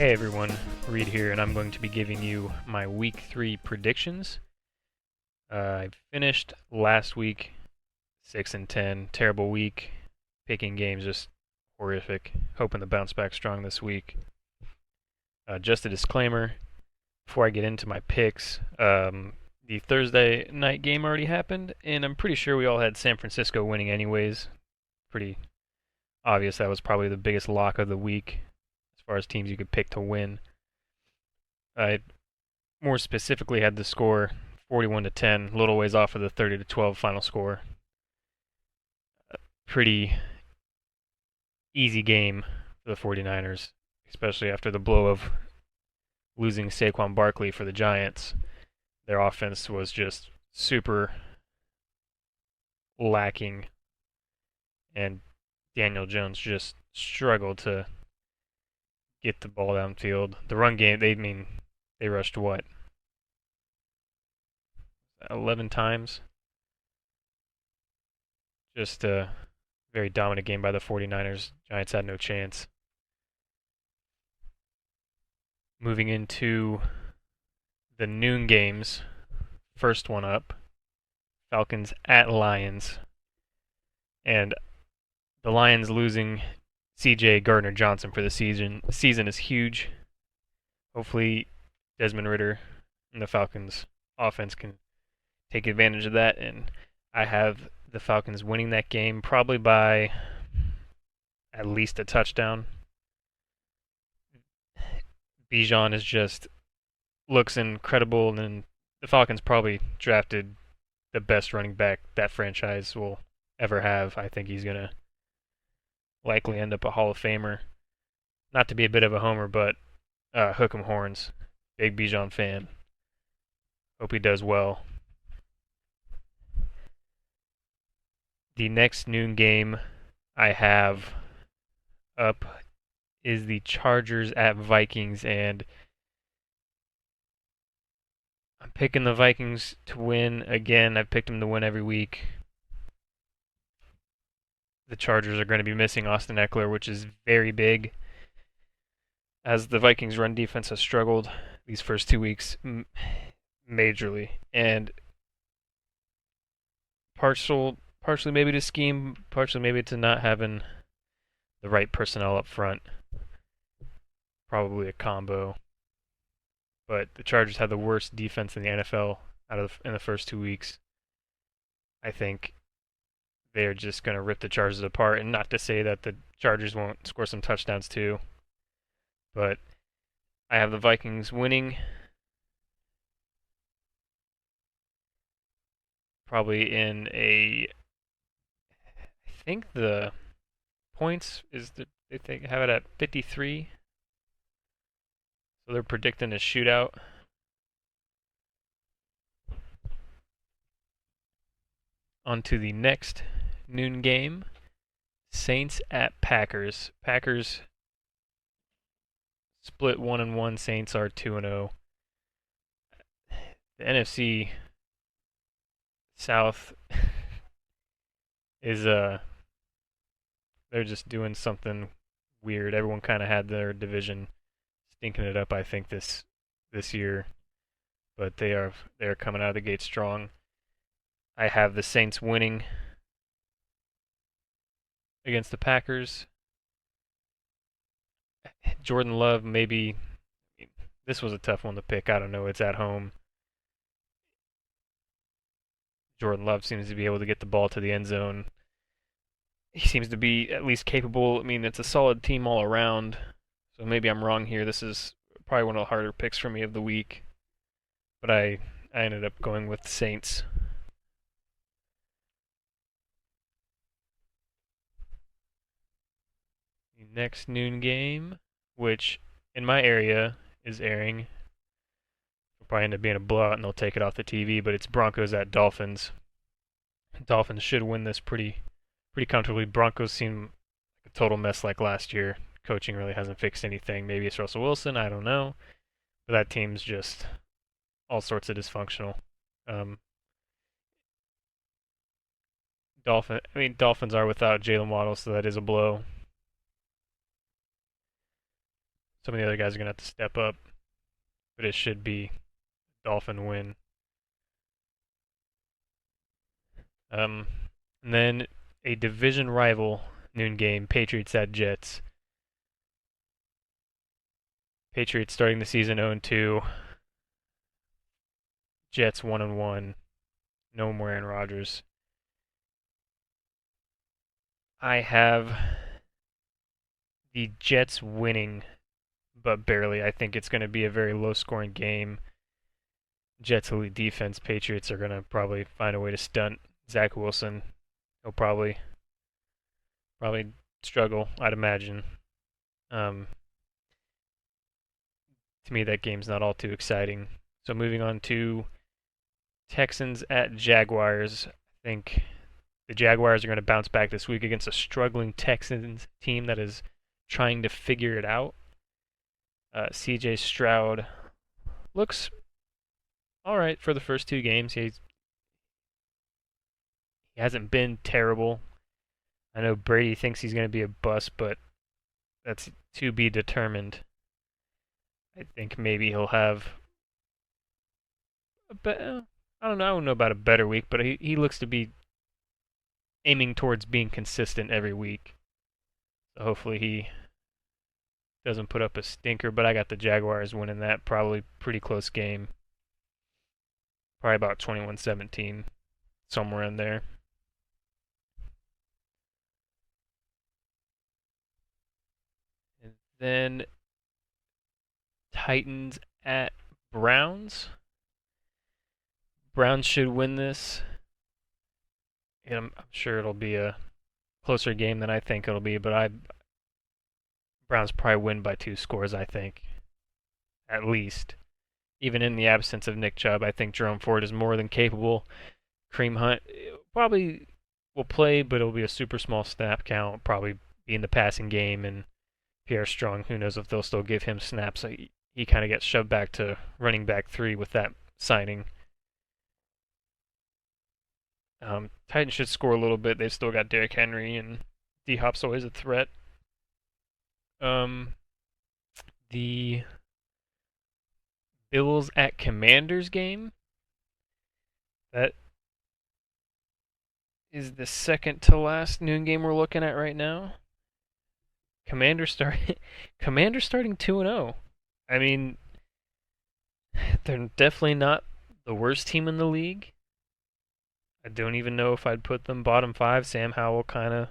Hey everyone, Reed here, and I'm going to be giving you my week 3 predictions. I finished last week 6 and 10, terrible week. Picking games just horrific. Hoping to bounce back strong this week. Just a disclaimer before I get into my picks. The Thursday night game already happened, and I'm pretty sure we all had San Francisco winning anyways. Pretty obvious that was probably the biggest lock of the week as far as teams you could pick to win. I more specifically had the score 41 to 10, a little ways off of the 30 to 12 final score. Pretty easy game for the 49ers, especially after the blow of losing Saquon Barkley for the Giants. Their offense was just super lacking, and Daniel Jones just struggled to get the ball downfield. The run game, they rushed what, 11 times? Just a very dominant game by the 49ers. Giants had no chance. Moving into the noon games, first one up, Falcons at Lions. And the Lions losing C.J. Gardner-Johnson for the season is huge. Hopefully Desmond Ridder and the Falcons offense can take advantage of that, and I have the Falcons winning that game probably by at least a touchdown. Bijan is just looks incredible, and the Falcons probably drafted the best running back that franchise will ever have. I think he's gonna likely end up a Hall of Famer. Not to be a bit of a homer, but hook 'em horns. Big Bijan fan. Hope he does well. The next noon game I have up is the Chargers at Vikings, and I'm picking the Vikings to win again. I've picked them to win every week. The Chargers are going to be missing Austin Eckler, which is very big, as the Vikings' run defense has struggled these first 2 weeks majorly, and partially maybe to scheme, partially maybe to not having the right personnel up front. Probably a combo. But the Chargers had the worst defense in the NFL in the first 2 weeks. I think they're just going to rip the Chargers apart, and not to say that the Chargers won't score some touchdowns too, but I have the Vikings winning probably in a, I think the points is that they have it at 53, so they're predicting a shootout. On to the next noon game, Saints at Packers. Packers split 1-1. Saints are 2-0. The NFC South is they're just doing something weird. Everyone kind of had their division stinking it up, I think, this year, but they're coming out of the gate strong. I have the Saints winning against the Packers. Jordan Love, maybe this was a tough one to pick. I don't know. It's at home. Jordan Love seems to be able to get the ball to the end zone. He seems to be at least capable. I mean, it's a solid team all around. So maybe I'm wrong here. This is probably one of the harder picks for me of the week. But I ended up going with the Saints. The next noon game, which in my area is airing, will probably end up being a blowout and they'll take it off the TV, but it's Broncos at Dolphins. Dolphins should win this pretty comfortably. Broncos seem like a total mess like last year. Coaching really hasn't fixed anything. Maybe it's Russell Wilson, I don't know. But that team's just all sorts of dysfunctional. Um, Dolphins are without Jalen Waddle, so that is a blow. Some of the other guys are going to have to step up, but it should be Dolphin win. Um, and then a division rival noon game, Patriots at Jets. Patriots starting the season 0-2. Jets 1-1. No more Aaron Rodgers. I have the Jets winning, but barely. I think it's going to be a very low-scoring game. Jets elite defense. Patriots are going to probably find a way to stunt Zach Wilson. He'll probably struggle, I'd imagine. Um, to me, that game's not all too exciting. So moving on to Texans at Jaguars. I think the Jaguars are going to bounce back this week against a struggling Texans team that is trying to figure it out. CJ Stroud looks all right for the first two games. He hasn't been terrible. I know Brady thinks he's going to be a bust, but that's to be determined. I think maybe he'll have I don't know about a better week, but he looks to be aiming towards being consistent every week. So hopefully he doesn't put up a stinker, but I got the Jaguars winning that. Probably pretty close game. Probably about 21-17, somewhere in there. And then Titans at Browns. Browns should win this. And I'm sure it'll be a closer game than I think it'll be, but Browns probably win by 2 scores, I think. At least. Even in the absence of Nick Chubb, I think Jerome Ford is more than capable. Kareem Hunt probably will play, but it'll be a super small snap count. Probably be in the passing game, and Pierre Strong, who knows if they'll still give him snaps. He kind of gets shoved back to running back 3 with that signing. Titans should score a little bit. They've still got Derrick Henry, and D-Hop's always a threat. The Bills at Commanders game. That is the second to last noon game we're looking at right now. Commander starting 2-0. I mean, they're definitely not the worst team in the league. I don't even know if I'd put them bottom 5. Sam Howell kind of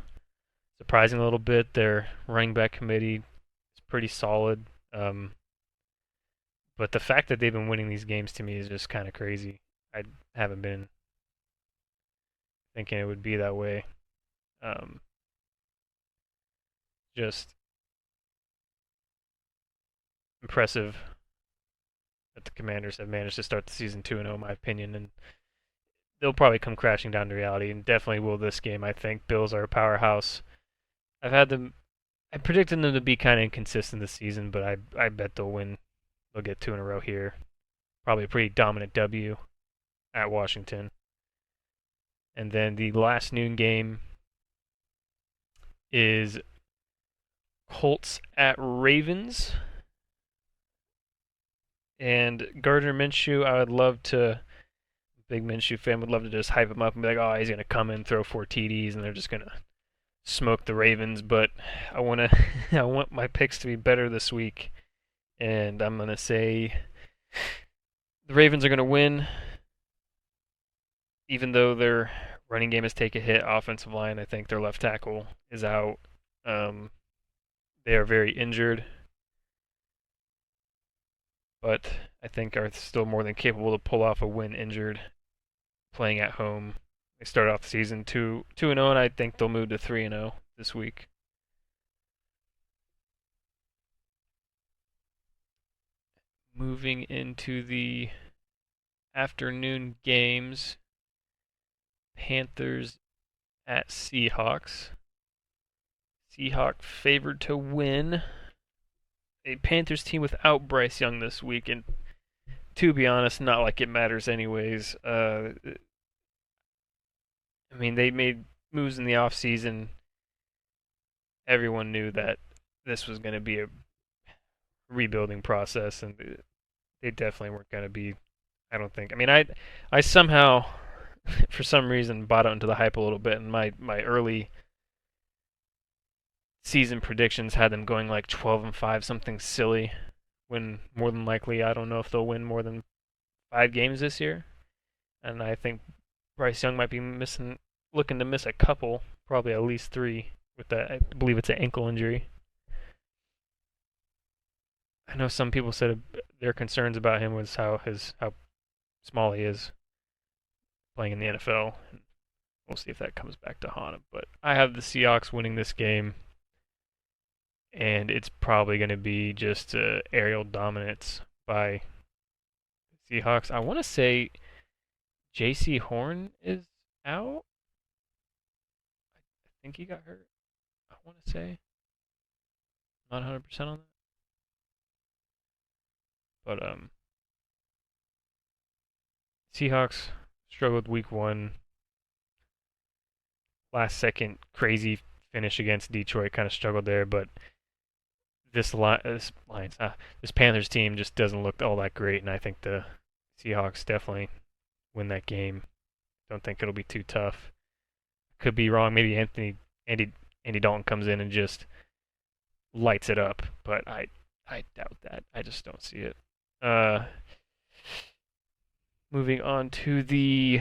surprising a little bit. Their running back committee is pretty solid. But the fact that they've been winning these games to me is just kind of crazy. I haven't been thinking it would be that way. Just impressive that the Commanders have managed to start the season 2-0, in my opinion, and they'll probably come crashing down to reality, and definitely will this game. I think Bills are a powerhouse. I predicted them to be kind of inconsistent this season, but I bet they'll win. They'll get 2 in a row here. Probably a pretty dominant W at Washington. And then the last noon game is Colts at Ravens. And Gardner Minshew, I would love to, big Minshew fan, would love to just hype him up and be like, oh, he's going to come in, throw 4 TDs, and they're just going to smoke the Ravens. But I want my picks to be better this week. And I'm going to say the Ravens are going to win, even though their running game has taken a hit. Offensive line, I think their left tackle is out. They are very injured, but I think are still more than capable to pull off a win injured, playing at home. They started off the season 2-0, and I think they'll move to 3-0 this week. Moving into the afternoon games, Panthers at Seahawks. Seahawks favored to win. A Panthers team without Bryce Young this week, and to be honest, not like it matters anyways. I mean, they made moves in the offseason. Everyone knew that this was going to be a rebuilding process, and they definitely weren't going to be. I don't think. I mean, I somehow, for some reason, bought onto the hype a little bit, and my early season predictions had them going like 12-5, something silly. When more than likely, I don't know if they'll win more than 5 games this year, and I think Bryce Young might be looking to miss a couple, probably at least 3 with that. I believe it's an ankle injury. I know some people said their concerns about him was how small he is playing in the NFL. We'll see if that comes back to haunt him. But I have the Seahawks winning this game, and it's probably going to be just aerial dominance by the Seahawks. I want to say J.C. Horn is out. I think he got hurt. I want to say. Not 100% on that. But Seahawks struggled week 1. Last second crazy finish against Detroit, kind of struggled there, but this Panthers team just doesn't look all that great, and I think the Seahawks definitely win that game. Don't think it'll be too tough. Could be wrong. Maybe Andy Dalton comes in and just lights it up, but I doubt that. I just don't see it. Moving on to the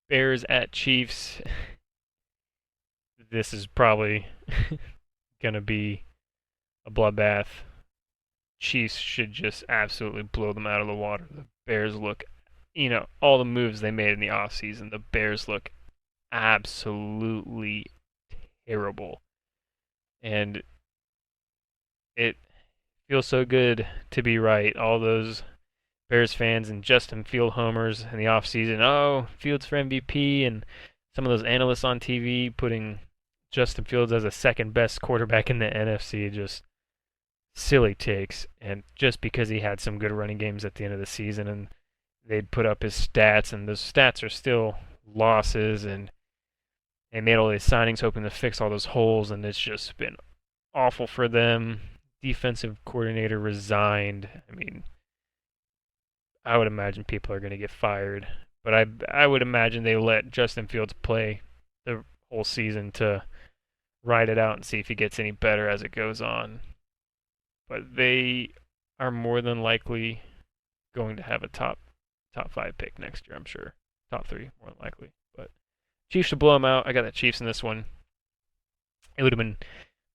Bears at Chiefs. This is probably gonna be a bloodbath. Chiefs should just absolutely blow them out of the water. The Bears look, all the moves they made in the offseason, the Bears look absolutely terrible. And it feels so good to be right. All those Bears fans and Justin Field homers in the offseason. Oh, Fields for MVP, and some of those analysts on TV putting Justin Fields as a second best quarterback in the NFC. Just silly takes. And just because he had some good running games at the end of the season, and they'd put up his stats, and those stats are still losses, and they made all these signings hoping to fix all those holes, and it's just been awful for them. Defensive coordinator resigned. I mean, I would imagine people are going to get fired, but I would imagine they let Justin Fields play the whole season to ride it out and see if he gets any better as it goes on. But they are more than likely going to have a top 5 pick next year, I'm sure. Top 3, more than likely. But Chiefs should blow them out. I got the Chiefs in this one. It would have been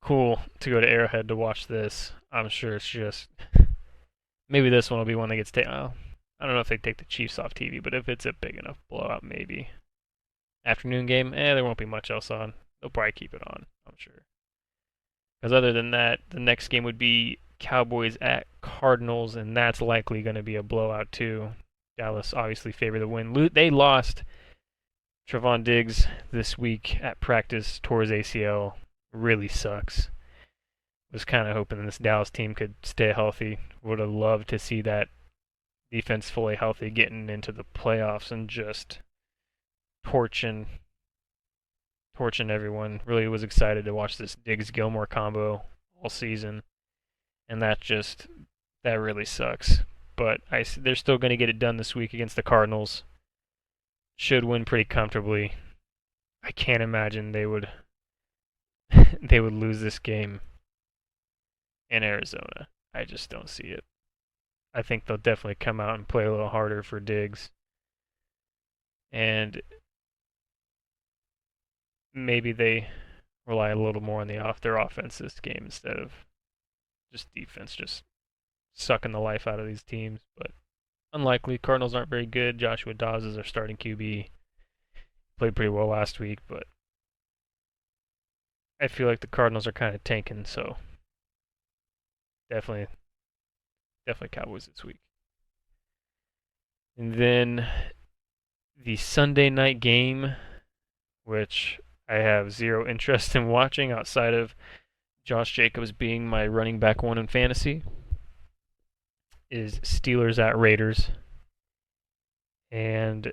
cool to go to Arrowhead to watch this. I'm sure it's just maybe this one will be one that gets taken. I don't know if they take the Chiefs off TV, but if it's a big enough blowout, maybe. Afternoon game, there won't be much else on. They'll probably keep it on, I'm sure. Because other than that, the next game would be Cowboys at Cardinals, and that's likely going to be a blowout too. Dallas obviously favored the win. They lost Trevon Diggs this week at practice, tore his ACL. Really sucks. Was kind of hoping this Dallas team could stay healthy. Would have loved to see that defense fully healthy getting into the playoffs and just torching everyone. Really was excited to watch this Diggs-Gilmore combo all season, and that really sucks. But they're still going to get it done this week against the Cardinals. Should win pretty comfortably. I can't imagine they would lose this game in Arizona. I just don't see it. I think they'll definitely come out and play a little harder for Diggs. And maybe they rely a little more on their offense this game instead of just defense, just sucking the life out of these teams. But unlikely. Cardinals aren't very good. Joshua Dobbs is their starting QB. Played pretty well last week, but I feel like the Cardinals are kind of tanking, so definitely Cowboys this week. And then the Sunday night game, which I have zero interest in watching outside of Josh Jacobs being my running back 1 in fantasy, is Steelers at Raiders. And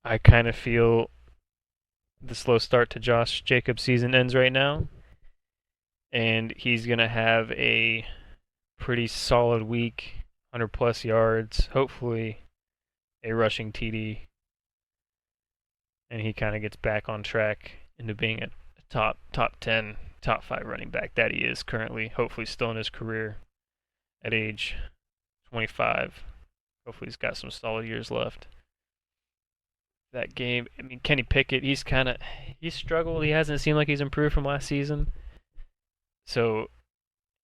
I kind of feel the slow start to Josh Jacobs' season ends right now. And he's going to have a pretty solid week, 100 plus yards, hopefully a rushing TD, and he kind of gets back on track into being a top 10, top 5 running back that he is currently, hopefully still in his career at age 25. Hopefully he's got some solid years left. That game, I mean, Kenny Pickett, he's struggled. He hasn't seemed like he's improved from last season. So,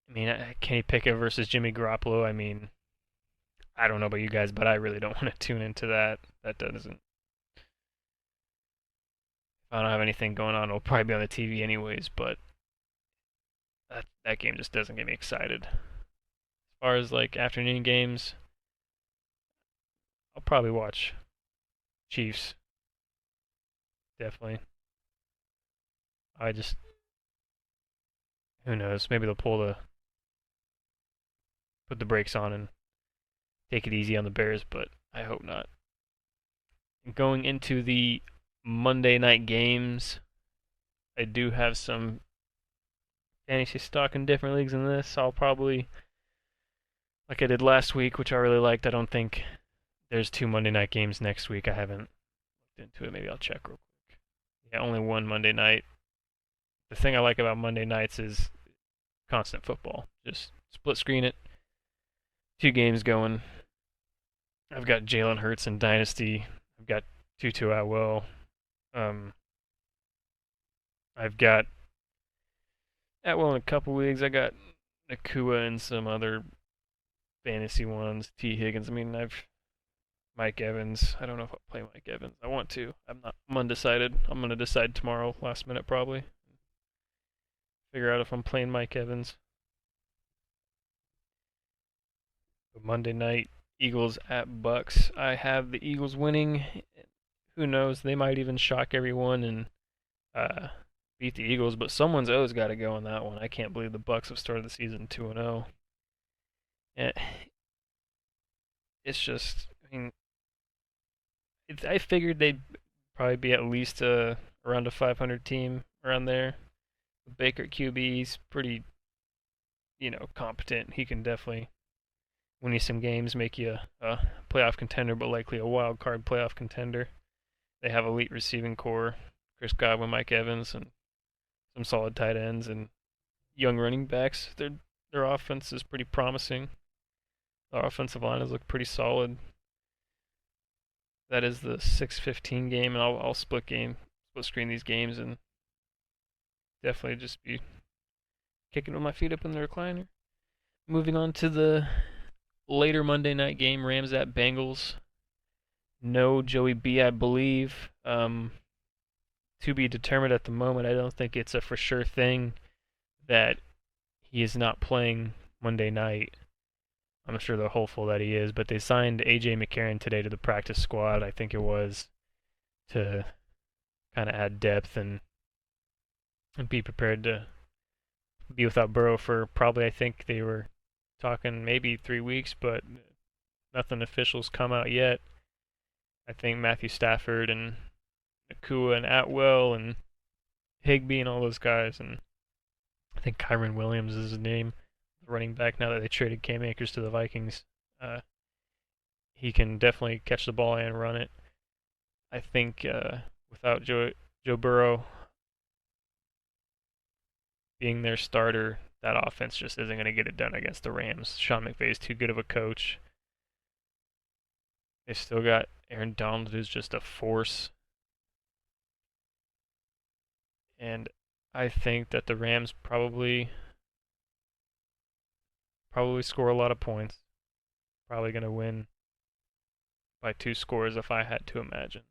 I mean, Kenny Pickett versus Jimmy Garoppolo, I mean, I don't know about you guys, but I really don't want to tune into that. That doesn't. If I don't have anything going on, it'll probably be on the TV anyways, but that game just doesn't get me excited. As far as like afternoon games, I'll probably watch Chiefs. Definitely. I just who knows? Maybe they'll put the brakes on and take it easy on the Bears, but I hope not. Going into the Monday night games, I do have some fantasy stock in different leagues in this. I'll probably, like I did last week, which I really liked. I don't think there's 2 Monday night games next week. I haven't looked into it. Maybe I'll check real quick. Yeah, only one Monday night. The thing I like about Monday nights is constant football. Just split screen it. 2 games going. I've got Jalen Hurts in Dynasty. I've got Tutu Atwell. I've got Atwell in a couple leagues. I got Nakua and some other fantasy ones. T. Higgins. I mean, I've Mike Evans. I don't know if I'll play Mike Evans. I want to. I'm undecided. I'm gonna decide tomorrow, last minute probably. Figure out if I'm playing Mike Evans. But Monday night, Eagles at Bucks. I have the Eagles winning. Who knows? They might even shock everyone and beat the Eagles. But someone's always got to go on that one. I can't believe the Bucks have started the season 2-0. It's just, I mean, I figured they'd probably be at least around a 500 team around there. Baker QB's pretty, competent. He can definitely win you some games, make you a playoff contender, but likely a wild card playoff contender. They have elite receiving core, Chris Godwin, Mike Evans, and some solid tight ends and young running backs. Their offense is pretty promising. Their offensive line has looked pretty solid. That is the 6:15 game, and I'll split screen these games, and definitely just be kicking with my feet up in the recliner. Moving on to the later Monday night game, Rams at Bengals. No Joey B, I believe. To be determined at the moment. I don't think it's a for sure thing that he is not playing Monday night. I'm sure they're hopeful that he is, but they signed A.J. McCarron today to the practice squad, I think it was, to kind of add depth and be prepared to be without Burrow for probably, I think they were talking maybe 3 weeks, but nothing official's come out yet. I think Matthew Stafford and Nakua and Atwell and Higbee and all those guys, and I think Kyron Williams is his name, running back now that they traded Cam Akers to the Vikings. He can definitely catch the ball and run it. I think without Joe Burrow being their starter, that offense just isn't going to get it done against the Rams. Sean McVay is too good of a coach. They still got Aaron Donald, who's just a force. And I think that the Rams probably score a lot of points. Probably going to win by 2 scores if I had to imagine.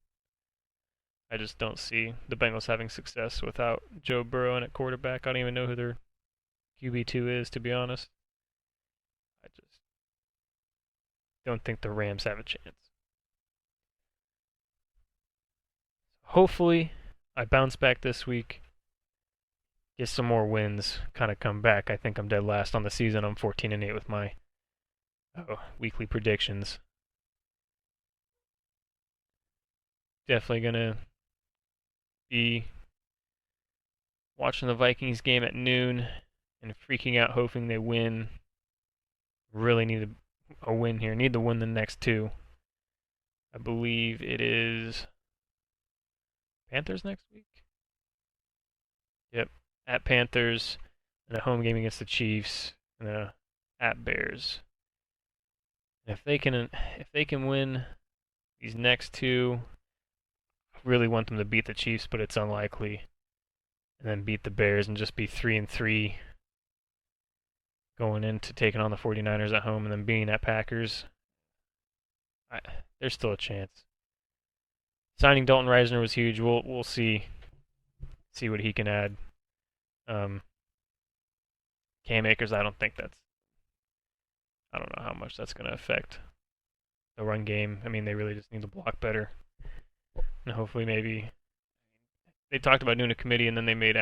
I just don't see the Bengals having success without Joe Burrow in at quarterback. I don't even know who their QB2 is, to be honest. I just don't think the Rams have a chance. Hopefully, I bounce back this week, get some more wins, kind of come back. I think I'm dead last on the season. I'm 14-8 with my weekly predictions. Definitely gonna be watching the Vikings game at noon and freaking out, hoping they win. Really need a win here. Need to win the next two. I believe it is Panthers next week. Yep, at Panthers, and a home game against the Chiefs, and at Bears. If they can win these next two, I really want them to beat the Chiefs, but it's unlikely. And then beat the Bears and just be 3-3 going into taking on the 49ers at home and then being at Packers. There's still a chance. Signing Dalton Reisner was huge. We'll see what he can add. Cam Akers, I don't know how much that's going to affect the run game. I mean, they really just need to block better. And hopefully maybe they talked about doing a committee and then they made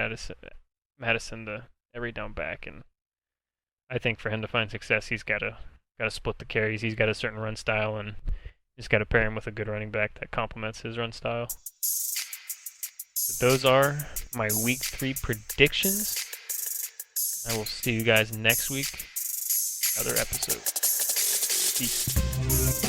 Madison the every down back, and I think for him to find success, he's got to split the carries. He's got a certain run style, and he's got to pair him with a good running back that complements his run style. But those are my week 3 predictions. I will see you guys next week. Another episode. Peace.